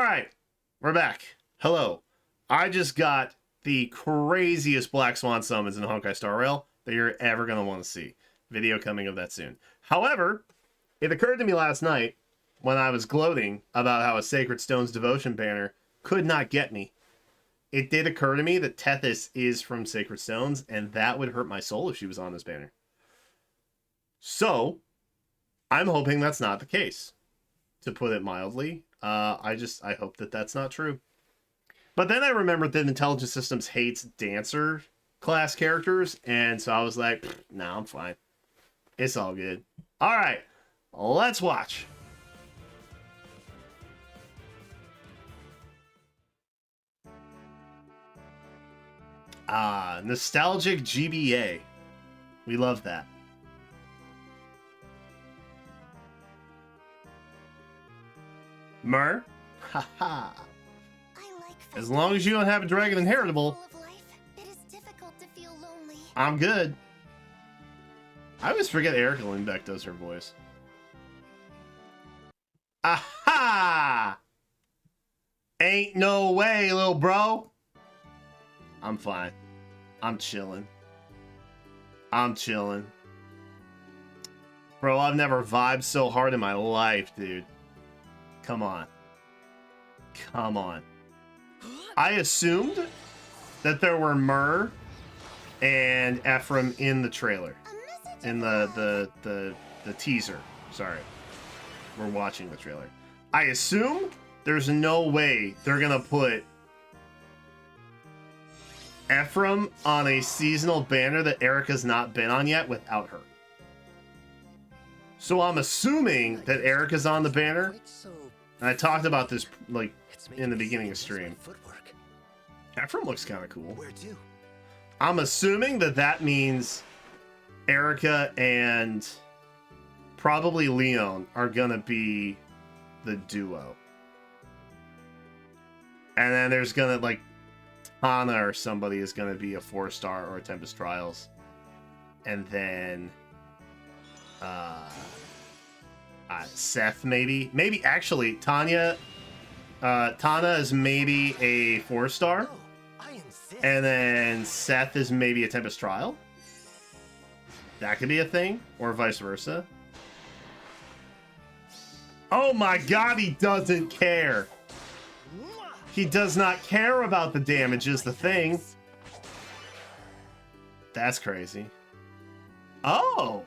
right, we're back. Hello. I just got the craziest Black Swan summons in Honkai Star Rail that you're ever going to want to see. Video coming of that soon. However, it occurred to me last night when I was gloating about how a Sacred Stones Devotion banner could not get me. It did occur to me that Tethys is from Sacred Stones, and that would hurt my soul if she was on this banner. So, I'm hoping that's not the case, to put it mildly. I hope that that's not true. But then I remembered that Intelligent Systems hates Dancer class characters, and so I was like, nah, I'm fine. It's all good. All right, let's watch. Nostalgic GBA. We love that. Mer? Haha. As long as you don't have a dragon inheritable, I'm good. I always forget Erica Lindbeck does her voice. Aha! Ain't no way, little bro. I'm fine. I'm chilling. I'm chilling. Bro, I've never vibed so hard in my life, dude. Come on. Come on. I assumed that there were Myrrh and Ephraim in the trailer. In the teaser. Sorry. We're watching the trailer. I assume there's no way they're gonna put Ephraim on a seasonal banner that Erica's not been on yet without her. So I'm assuming that Erica's on the banner. And I talked about this like in the beginning of stream. Ephraim looks kind of cool. I'm assuming that that means Erica and probably Leon are gonna be the duo. And then there's gonna like Tana or somebody is gonna be a 4-star or a Tempest Trials. And then Seth maybe. Maybe actually Tana is maybe a 4-star. And then Seth is maybe a Tempest Trial. That could be a thing. Or vice versa. Oh my god, he doesn't care. He does not care about the damage is the thing. That's crazy. Oh!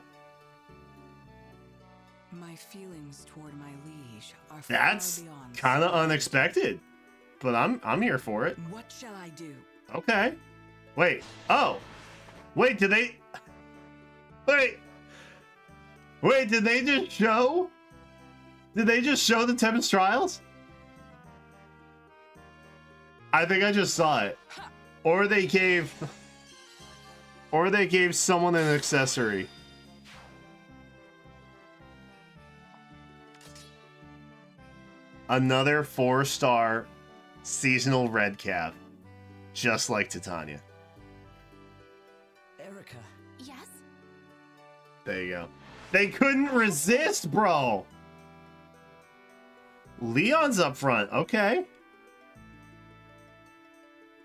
My feelings toward my liege are That's kind of unexpected. But I'm here for it. What shall I do? Okay. Wait. Oh. Wait, did they... Wait. Wait, did they just show... Did they just show the Tempest Trials? I think I just saw it. Or they gave... Or they gave someone an accessory. Another 4-star seasonal red cap. Just like Titania. Erica. Yes? There you go. They couldn't resist, bro! Leon's up front. Okay.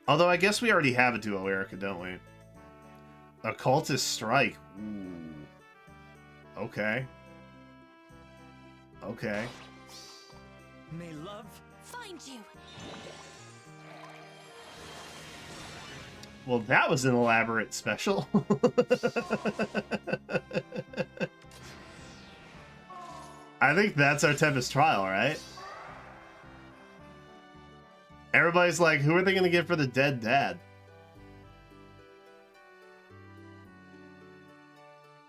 Although I guess we already have a duo Erica, don't we? Occultist Strike. Ooh. Okay. Okay. May love find you. Well, that was an elaborate special. I think that's our Tempest Trial, right? Everybody's like, who are they going to get for the dead dad?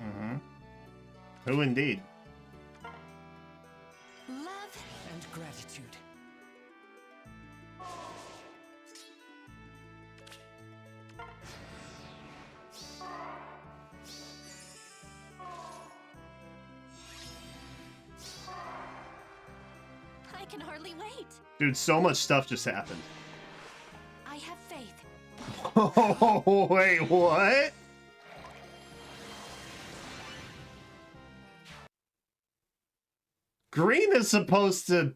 Mm-hmm. Who indeed? love and gratitude. I can hardly wait. Dude, so much stuff just happened. I have faith. Oh, wait, what? Green is supposed to...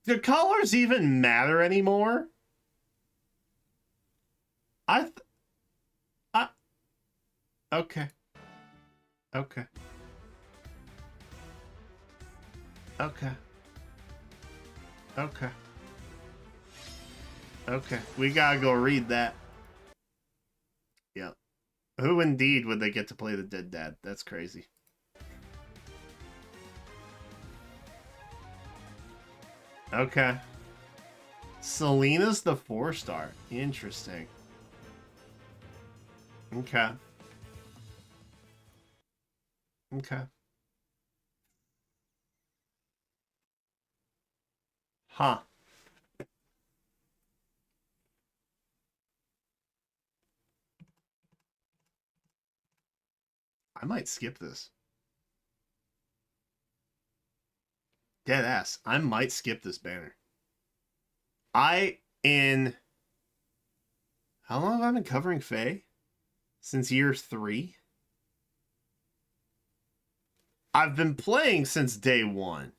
Do colors even matter anymore? I okay. Okay. Okay. Okay. Okay. We gotta go read that. Yep. Who indeed would they get to play the dead dad? That's crazy. Okay. Selena's the 4-star. Interesting. Okay. Okay. Huh. I might skip this. Dead ass. I might skip this banner. In how long have I been covering Faye? Since year 3? I've been playing since day 1,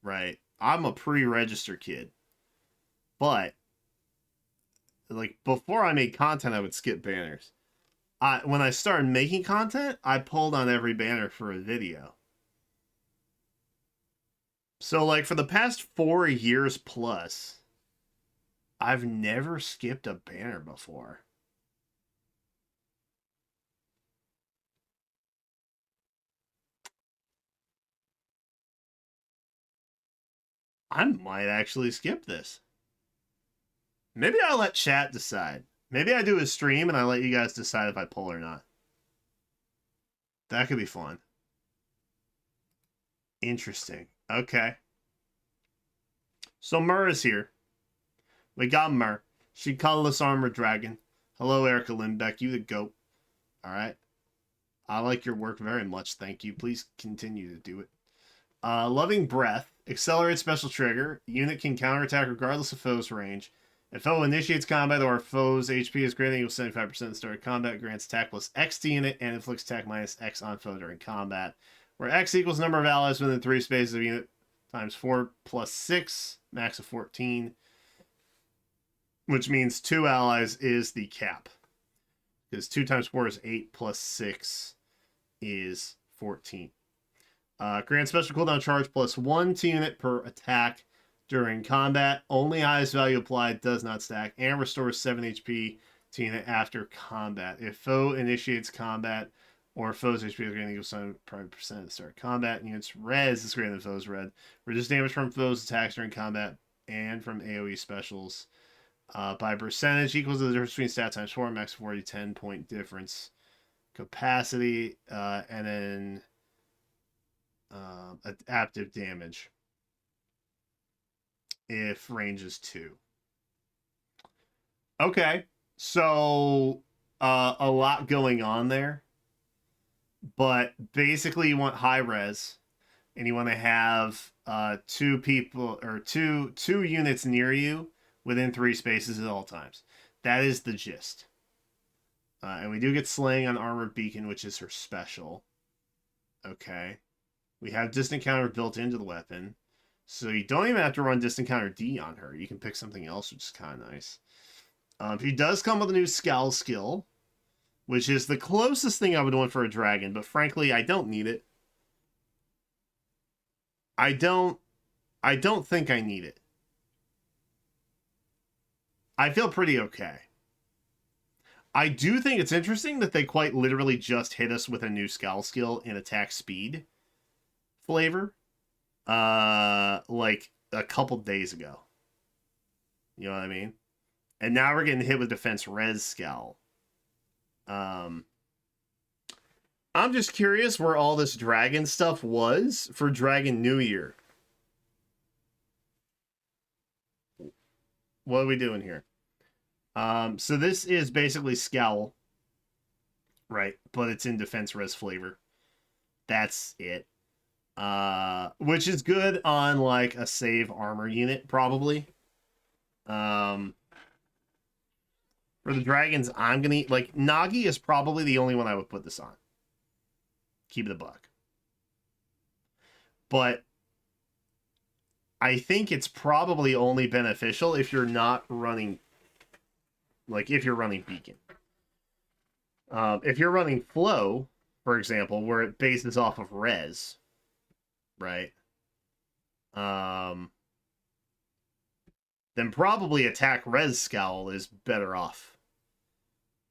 right? I'm a pre-register kid. But like before I made content, I would skip banners. When I started making content, I pulled on every banner for a video. So like for the past 4 years plus, I've never skipped a banner before. I might actually skip this. Maybe I'll let chat decide. Maybe I do a stream and I let you guys decide if I pull or not. That could be fun. Interesting. Okay. So Mur is here. We got Mur. She colorless armored dragon. Hello, Erica Lindbeck. You the goat. All right. I like your work very much. Thank you. Please continue to do it. Loving Breath. Accelerate special trigger. Unit can counterattack regardless of foe's range. If foe initiates combat or foe's HP is greater than equal 75% of the start of combat, grants attack plus X to unit and inflicts attack minus X on foe during combat. Where X equals number of allies within 3 spaces of unit times 4 plus 6, max of 14. Which means 2 allies is the cap. Because 2 times 4 is 8 plus 6 is 14. Grant special cooldown charge plus 1 to unit per attack during combat. Only highest value applied, does not stack, and restores 7 HP to unit after combat. If foe initiates combat or foe's HP is greater than equal to 75% at the start of combat, unit's res is greater than foe's red. Reduce damage from foe's attacks during combat and from AoE specials by percentage equals to the difference between stat times 4 max 40 10-point difference. Capacity and then adaptive damage if range is 2. Okay, so a lot going on there, but basically you want high res and you want to have 2 people or two units near you within 3 spaces at all times. That is the gist. And we do get slaying on Armored Beacon, which is her special. Okay. We have distant counter built into the weapon. So you don't even have to run distant counter D on her. You can pick something else, which is kind of nice. She does come with a new scowl skill, which is the closest thing I would want for a dragon, but frankly, I don't need it. I don't think I need it. I feel pretty okay. I do think it's interesting that they quite literally just hit us with a new scowl skill in attack speed flavor. Like a couple days ago. You know what I mean? And now we're getting hit with defense res scowl. I'm just curious where all this dragon stuff was for Dragon New Year. What are we doing here? So this is basically scowl, right? But it's in defense res flavor. That's it. Which is good on like a save armor unit, probably. For the dragons, I'm gonna like Nagi is probably the only one I would put this on. Keep it a buck. But I think it's probably only beneficial if you're not running, like if you're running Beacon. If you're running Flow, for example, where it bases off of res, right? Then probably attack res scowl is better off.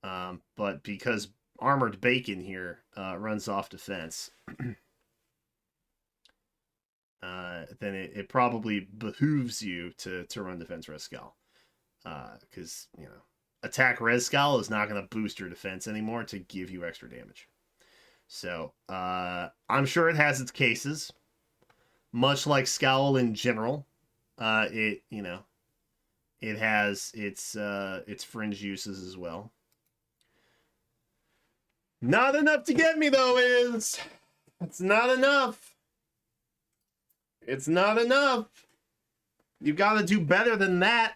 But because armored bacon here runs off defense, then it probably behooves you to run defense res scowl. Because, you know, attack res scowl is not going to boost your defense anymore to give you extra damage. So, I'm sure it has its cases. Much like scowl in general, it, you know, it has its fringe uses as well. Not enough to get me though, is it's not enough. It's not enough. You gotta do better than that.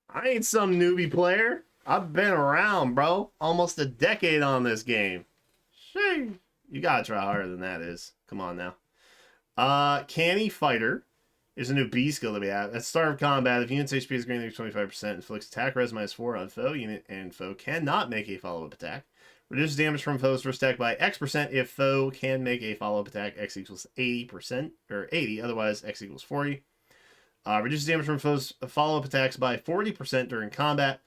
I ain't some newbie player. I've been around, bro. Almost a decade on this game. Sheesh. You gotta try harder than that is. Come on now. Canny Fighter is a new B skill that we have. At the start of combat, if unit's HP is greater than 25%, inflicts attack res -4 on foe unit, and foe cannot make a follow-up attack. Reduces damage from foe's first attack by X% if foe can make a follow-up attack. X equals 80%, or 80, otherwise X equals 40. Reduces damage from foe's follow-up attacks by 40% during combat.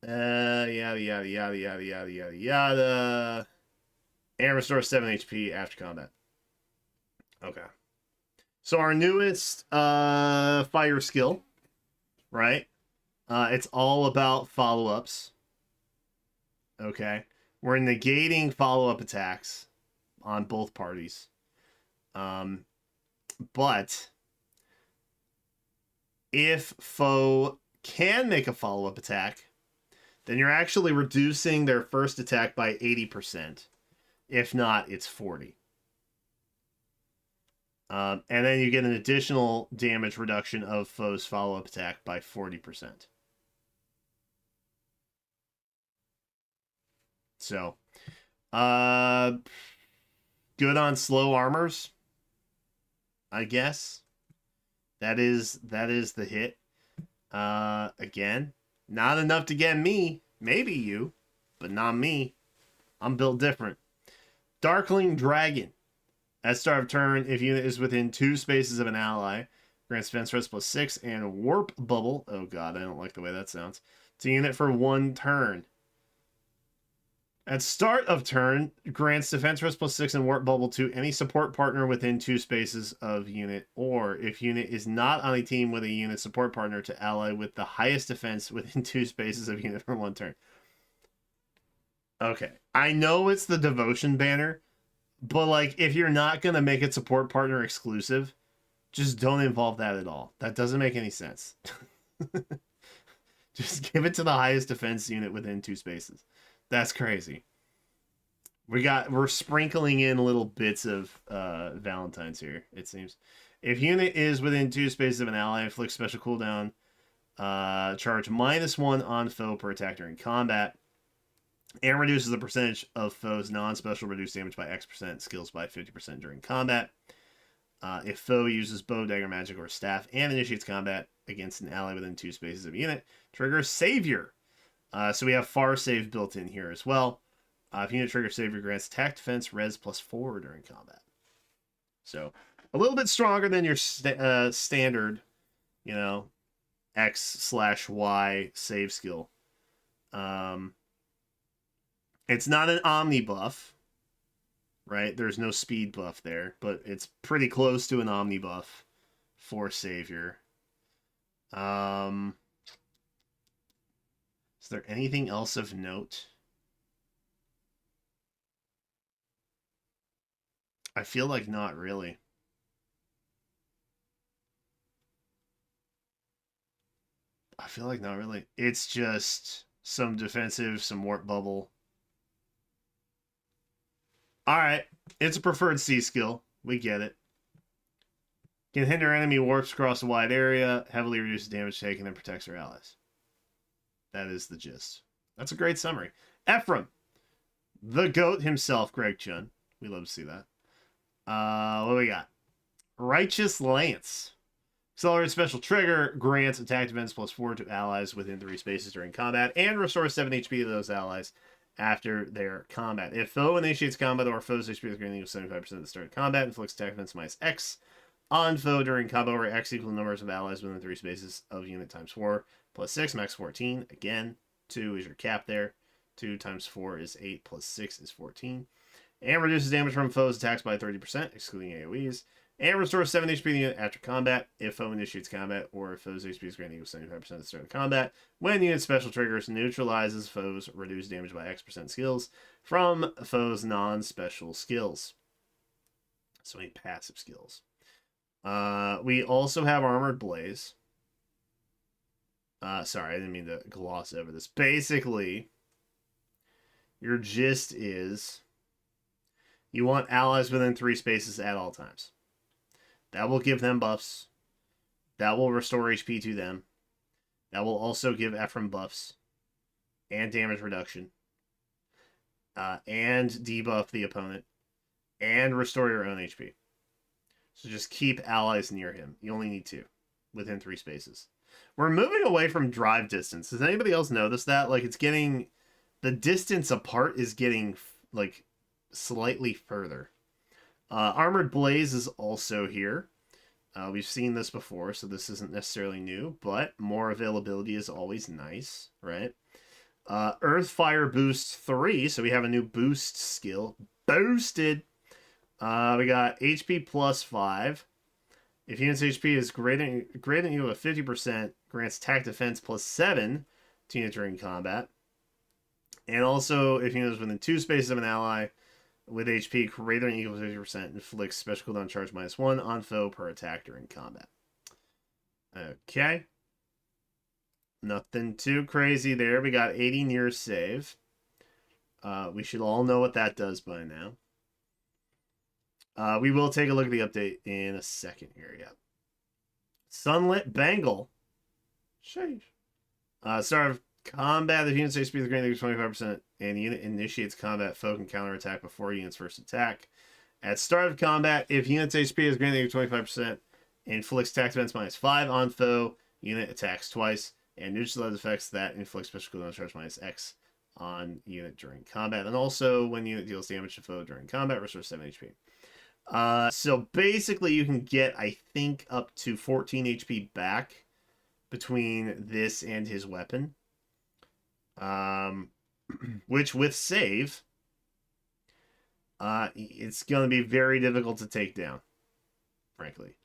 Yada, yada, yada, yada, yada, yada, yada. And restores 7 HP after combat. Okay. So our newest fire skill, right? It's all about follow-ups. Okay. We're negating follow-up attacks on both parties. But if foe can make a follow-up attack, then you're actually reducing their first attack by 80%. If not, it's 40. And then you get an additional damage reduction of foe's follow-up attack by 40%. So, good on slow armors, I guess. That is the hit. Again, not enough to get me. Maybe you, but not me. I'm built different. Darkling Dragon. At start of turn, if unit is within 2 spaces of an ally, grants defense res +6 and warp bubble. Oh god, I don't like the way that sounds. To unit for 1 turn. At start of turn, grants defense res +6 and warp bubble to any support partner within 2 spaces of unit, or if unit is not on a team with a unit support partner, to ally with the highest defense within 2 spaces of unit for 1 turn. Okay, I know it's the devotion banner, but like if you're not gonna make it support partner exclusive, just don't involve that at all. That doesn't make any sense. Just give it to the highest defense unit within 2 spaces. That's crazy. We're sprinkling in little bits of Valentine's here, it seems. If unit is within 2 spaces of an ally, inflicts special cooldown, charge -1 on foe per attack during combat, and reduces the percentage of foe's non-special reduced damage by X%, skills by 50% during combat. If foe uses bow, dagger, magic, or staff and initiates combat against an ally within 2 spaces of a unit, triggers Savior. So we have Far Save built in here as well. If unit triggers Savior, grants attack, defense, res +4 during combat. So a little bit stronger than your standard, you know, X/Y save skill. It's not an Omni buff, right? There's no speed buff there, but it's pretty close to an Omni buff for Savior. Is there anything else of note? I feel like not really. I feel like not really. It's just some defensive, some warp bubble. Alright, it's a preferred C skill. We get it. Can hinder enemy warps across a wide area, heavily reduces damage taken, and protects our allies. That is the gist. That's a great summary. Ephraim, the GOAT himself, Greg Chun. We love to see that. What do we got? Righteous Lance. Accelerated special trigger grants attack defense +4 to allies within 3 spaces during combat and restores 7 HP to those allies after their combat. If foe initiates combat or foe's HP is greater than 75% at the start of combat, inflicts attack defense -X on foe during combat where X equals the numbers of allies within 3 spaces of unit times 4 +6, max 14. Again, 2 is your cap there. 2 times 4 is 8 +6 is 14. And reduces damage from foes' attacks by 30%, excluding AoEs. And restores 7 HP to the unit after combat if foe initiates combat or if foe's HP is greater than 75% at the start of combat. When unit special triggers, neutralizes foes' reduced damage by X% skills from foes' non-special skills. So any passive skills. We also have Armored Blaze. Sorry, I didn't mean to gloss over this. Basically, your gist is you want allies within 3 spaces at all times. That will give them buffs. That will restore HP to them. That will also give Ephraim buffs and damage reduction. And debuff the opponent. And restore your own HP. So just keep allies near him. You only need 2 within 3 spaces. We're moving away from drive distance. Does anybody else notice that? Like, it's getting... The distance apart is getting, like, slightly further. Armored Blaze is also here. We've seen this before, so this isn't necessarily new, but more availability is always nice, right? Earth Fire Boost 3, so we have a new boost skill. Boosted! We got HP +5. If unit's HP is greater than equal to 50%, grants attack defense +7 to unit during combat. And also, if unit is within 2 spaces of an ally with HP greater than equal to 50%, inflicts special cooldown charge -1 on foe per attack during combat. Okay. Nothing too crazy there. We got 80 near save. We should all know what that does by now. We will take a look at the update in a second here. Yeah. Sunlit Bangle. Sheesh. Start of combat, if unit's HP is greater than 25% and unit initiates combat, foe can counterattack before unit's first attack. At start of combat, if unit's HP is greater than 25%, inflicts attack defense -5 on foe, unit attacks twice, and neutralizes effects that inflict special cooldown charge -X on unit during combat. And also, when unit deals damage to foe during combat, restores 7 HP. So basically, you can get, I think, up to 14 HP back between this and his weapon. Which with save, it's going to be very difficult to take down, frankly.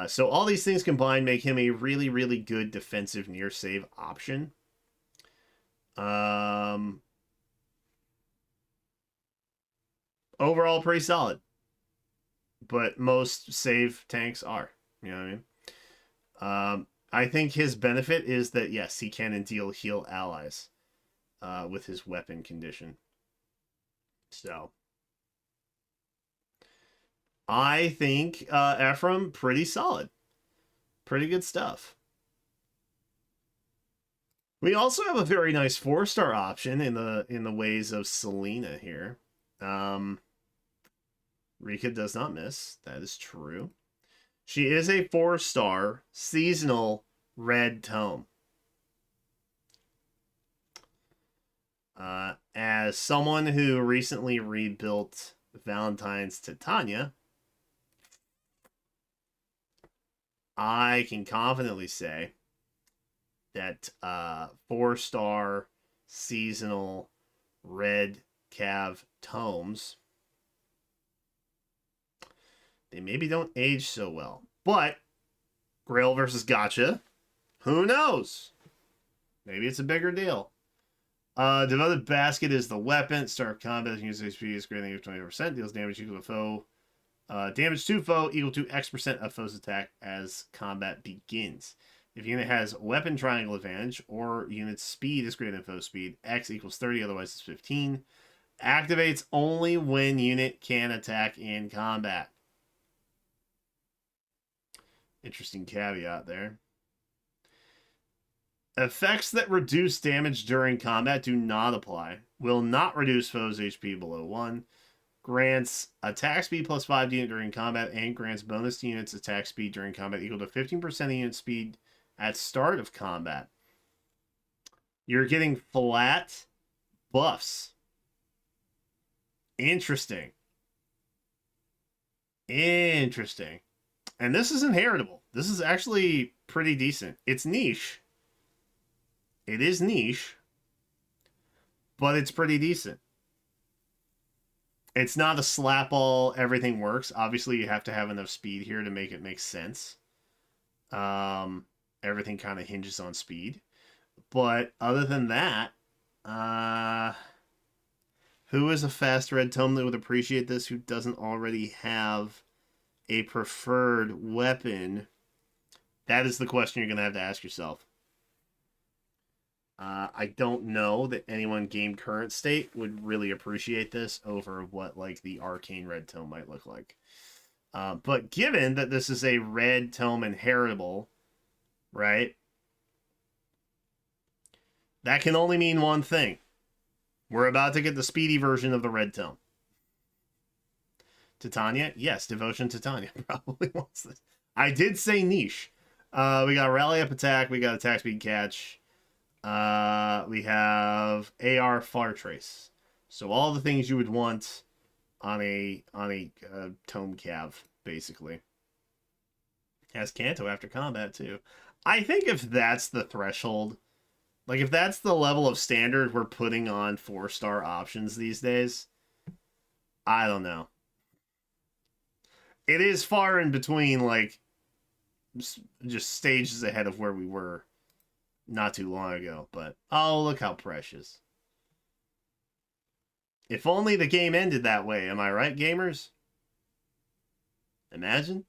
So all these things combined make him a really, really good defensive near save option. Overall, pretty solid. But most save tanks are. You know what I mean? I think his benefit is that, yes, he can and heal allies with his weapon condition. So, I think Ephraim, pretty solid. Pretty good stuff. We also have a very nice 4-star option in the ways of Selena here. Rika does not miss. That is true. She is a 4-star seasonal red tome. As someone who recently rebuilt Valentine's Titania, I can confidently say that 4-star seasonal red cav tomes, they maybe don't age so well. But Grail versus Gotcha, who knows? Maybe it's a bigger deal. Devoted Basket is the weapon. Start combat, uses HP is greater than 20%. Deals damage equal to foe. Damage to foe equal to X% of foe's attack as combat begins. If unit has weapon triangle advantage or unit's speed is greater than foe's speed, X equals 30, otherwise it's 15. Activates only when unit can attack in combat. Interesting caveat there. Effects that reduce damage during combat do not apply. Will not reduce foe's HP below 1. grants attack speed plus 5 unit during combat, and grants bonus to units attack speed during combat equal to 15% of unit speed at start of combat. You're getting flat buffs. Interesting. Interesting. And this is inheritable. This is actually pretty decent. It's niche. It is niche, but it's pretty decent. It's not a slap all, everything works. Obviously, you have to have enough speed here to make it make sense. Everything kind of hinges on speed. But other than that, who is a fast red tome that would appreciate this who doesn't already have a preferred weapon? That is the question you're going to have to ask yourself. I don't know that anyone game current state would really appreciate this over what like the arcane red tome might look like. But given that this is a red tome inheritable, right? That can only mean one thing. We're about to get the speedy version of the red tome. Titania? Yes, Devotion Titania probably wants this. I did say niche. We got Rally Up Attack. We got Attack Speed Catch. We have AR Far Trace. So all the things you would want on a tome cav, basically. Has Canto after combat too. I think if that's the threshold, like if that's the level of standard we're putting on 4-star options these days, I don't know. It is far in between, like just stages ahead of where we were not too long ago, but oh, look how precious. If only the game ended that way, am I right, gamers? Imagine.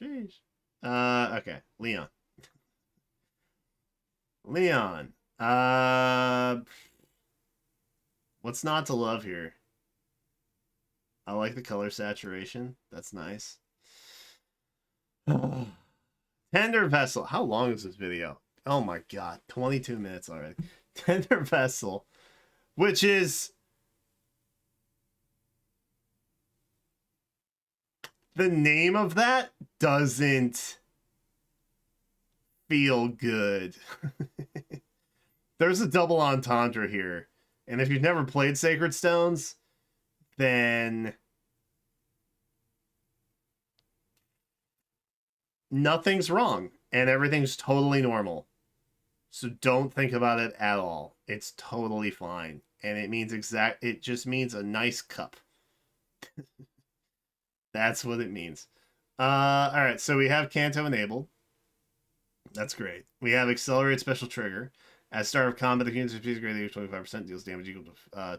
Sheesh. Okay, Leon. Leon. What's not to love here? I like the color saturation. That's nice. Tender Vessel. How long is this video? Oh my god, 22 minutes already. Tender Vessel, which is the name of that doesn't feel good. There's a double entendre here. And if you've never played Sacred Stones, then nothing's wrong and everything's totally normal. So don't think about it at all. It's totally fine. And it means it just means a nice cup. That's what it means. All right, so we have Canto enabled. That's great. We have Accelerate Special Trigger. At start of combat, the unit's speed is greater than 25%, deals damage equal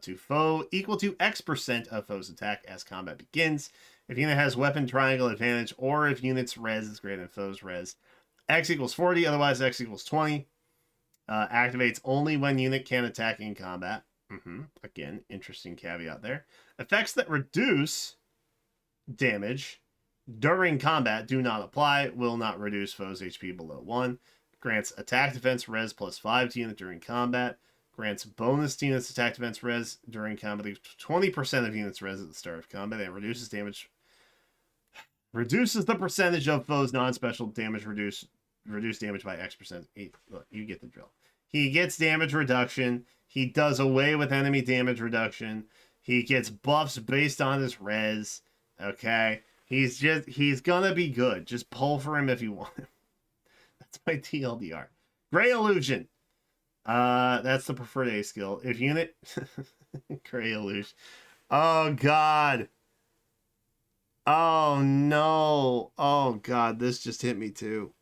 to foe, equal to X% of foe's attack as combat begins. If unit has weapon triangle advantage, or if unit's res is greater than foe's res, X equals 40, otherwise X equals 20. Activates only when unit can attack in combat. Again, interesting caveat there. Effects that reduce damage during combat do not apply, will not reduce foe's HP below 1. Grants attack defense res plus 5 to unit during combat. Grants bonus to units attack defense res during combat, 20% of units res at the start of combat, and reduces damage. Reduces the percentage of foe's non-special damage reduce damage by X%. Look, you get the drill. He gets damage reduction. He does away with enemy damage reduction. He gets buffs based on his res. Okay? He's gonna be good. Just pull for him if you want him. That's my TLDR. Gray Illusion. That's the preferred A skill. If unit... Gray Illusion. Oh, God. Oh, no. Oh, God. This just hit me, too.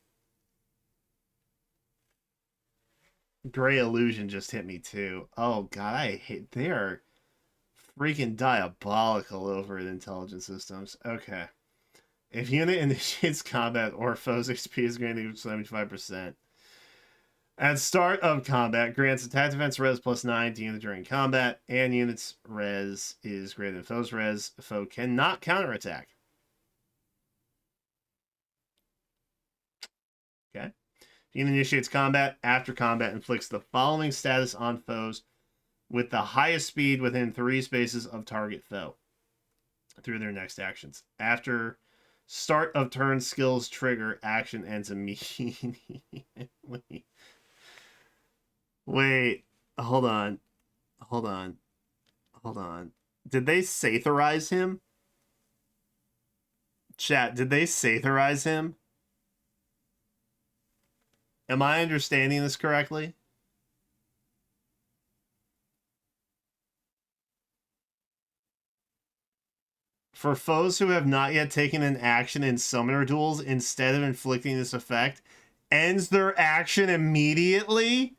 Gray Illusion just hit me, too. Oh, God. I hate... They are freaking diabolical over at Intelligent Systems. Okay. If unit initiates combat or foe's XP is greater than 75%. At start of combat, grants attack defense res plus 9 to unit during combat, and unit's res is greater than foe's res. Foe cannot counterattack. Okay. If unit initiates combat, after combat inflicts the following status on foes with the highest speed within 3 spaces of target foe. through their next actions. After start of turn, skills trigger, action ends immediately. Wait, hold on. Hold on. Hold on. Did they Satherize him? Chat, did they Satherize him? Am I understanding this correctly? For foes who have not yet taken an action in summoner duels, instead of inflicting this effect, ends their action immediately?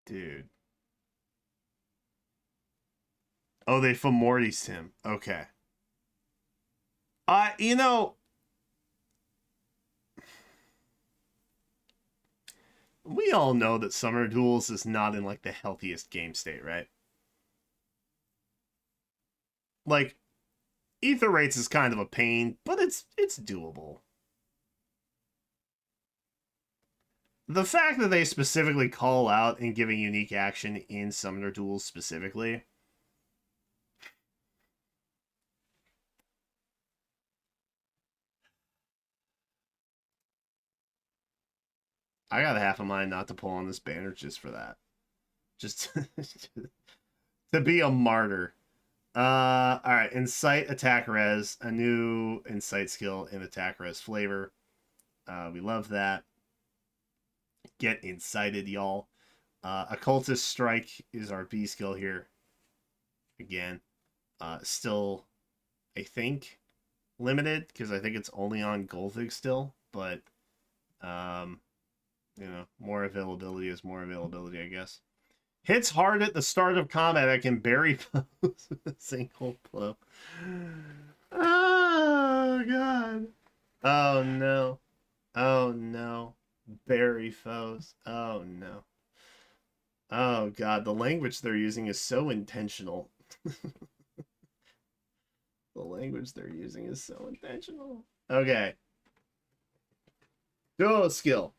Dude. Oh, they Fomortised him. Okay. You know, we all know that Summer Duels is not in like the healthiest game state, right? Like, ether rates is kind of a pain, but it's doable. The fact that they specifically call out and give a unique action in Summoner Duels specifically. I got half a mind not to pull on this banner just for that. Just to be a martyr. Alright, Incite Attack Res, a new Incite skill in Attack Res flavor. We love that. Get incited, y'all. Occultist Strike is our B skill here. Again, still, I think, limited, because I think it's only on Golfig still, but, you know, more availability is more availability, I guess. Hits hard at the start of combat. I can bury foes with a single blow. Oh, God. Oh, no. Oh, no. Bury foes. Oh, no. Oh, God. The language they're using is so intentional. The language they're using is so intentional. Okay. Duo skill.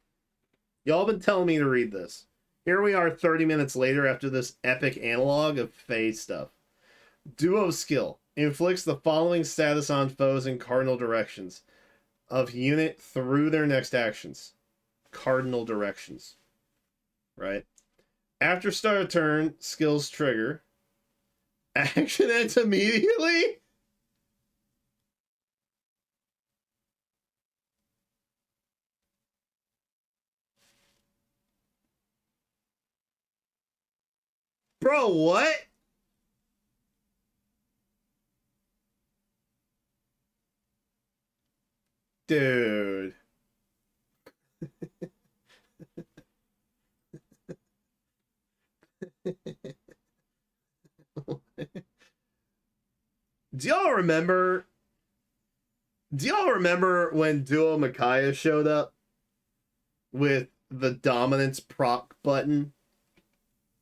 Y'all been telling me to read this. Here we are 30 minutes later after this epic analog of Fae stuff. Duo skill. Inflicts the following status on foes in cardinal directions of unit through their next actions. Cardinal directions. Right? After start of turn, skills trigger. Action ends immediately? Bro, what? Dude. Do y'all remember when Duo Micaiah showed up with the dominance proc button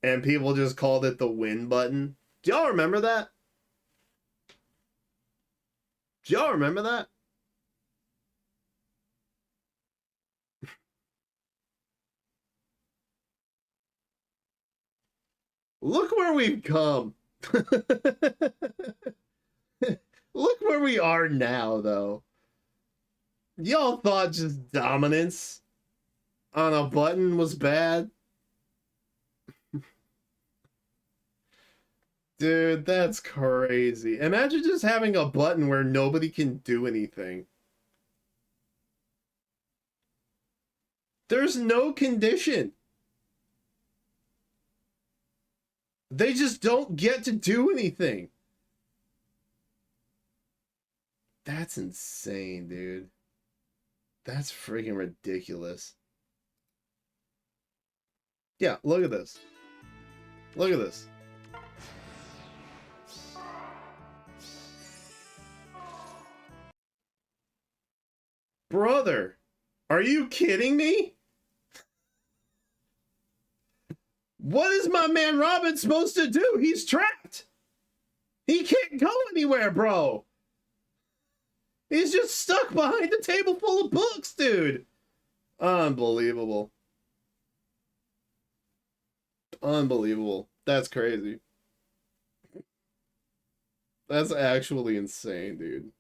and people just called it the win button? Do y'all remember that? Do y'all remember that? Look where we've come. Look where we are now, though. Y'all thought just dominance on a button was bad? Dude, that's crazy. Imagine just having a button where nobody can do anything. There's no condition. They just don't get to do anything. That's insane, dude. That's freaking ridiculous. Yeah, look at this. Look at this. Brother, are you kidding me? What is my man Robin supposed to do? He's trapped. He can't go anywhere, bro. He's just stuck behind a table full of books, dude. Unbelievable. Unbelievable. That's crazy. That's actually insane, dude.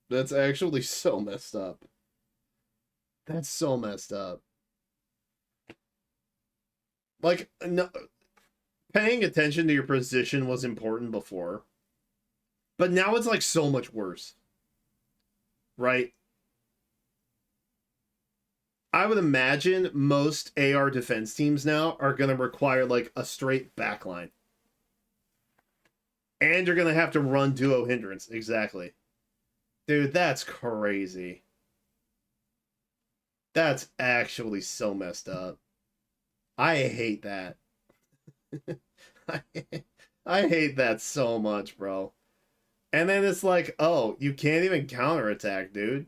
That's actually so messed up. That's so messed up. Like, no, paying attention to your position was important before, but now it's like so much worse. Right? I would imagine most AR defense teams now are going to require like a straight backline. And you're going to have to run duo hindrance. Exactly. Dude, that's crazy. That's actually so messed up. I hate that. I hate that so much, bro. And then it's like, oh, you can't even counterattack, dude.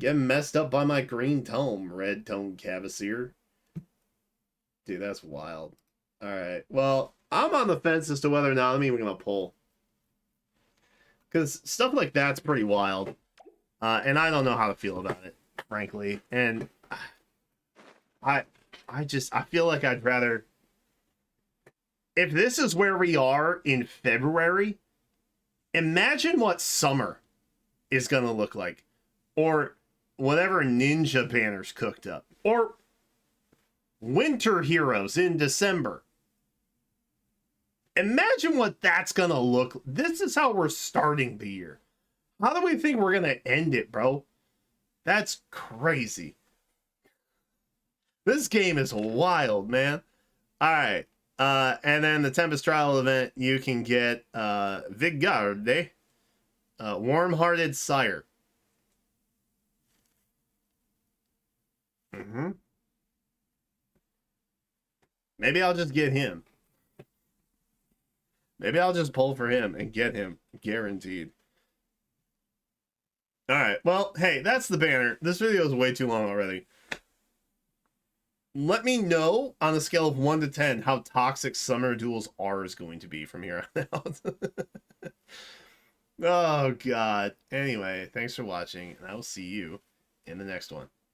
Get messed up by my green tome, red tome Cavalier. Dude, that's wild. Alright, well, I'm on the fence as to whether or not I'm even going to pull. Because stuff like that's pretty wild. And I don't know how to feel about it, frankly. And I feel like I'd rather... If this is where we are in February, imagine what summer is going to look like. Or whatever ninja banners cooked up. Or winter heroes in December. Imagine what that's going to look like. This is how we're starting the year. How do we think we're going to end it, bro? That's crazy. This game is wild, man. All right. And then the Tempest Trial event, you can get Viggarde, Warm-Hearted Sire. Maybe I'll just get him. Maybe I'll just pull for him and get him. Guaranteed. Alright, well, hey, that's the banner. This video is way too long already. Let me know on a scale of 1 to 10 how toxic Summer Duels R is going to be from here on out. Oh, God. Anyway, thanks for watching, and I will see you in the next one.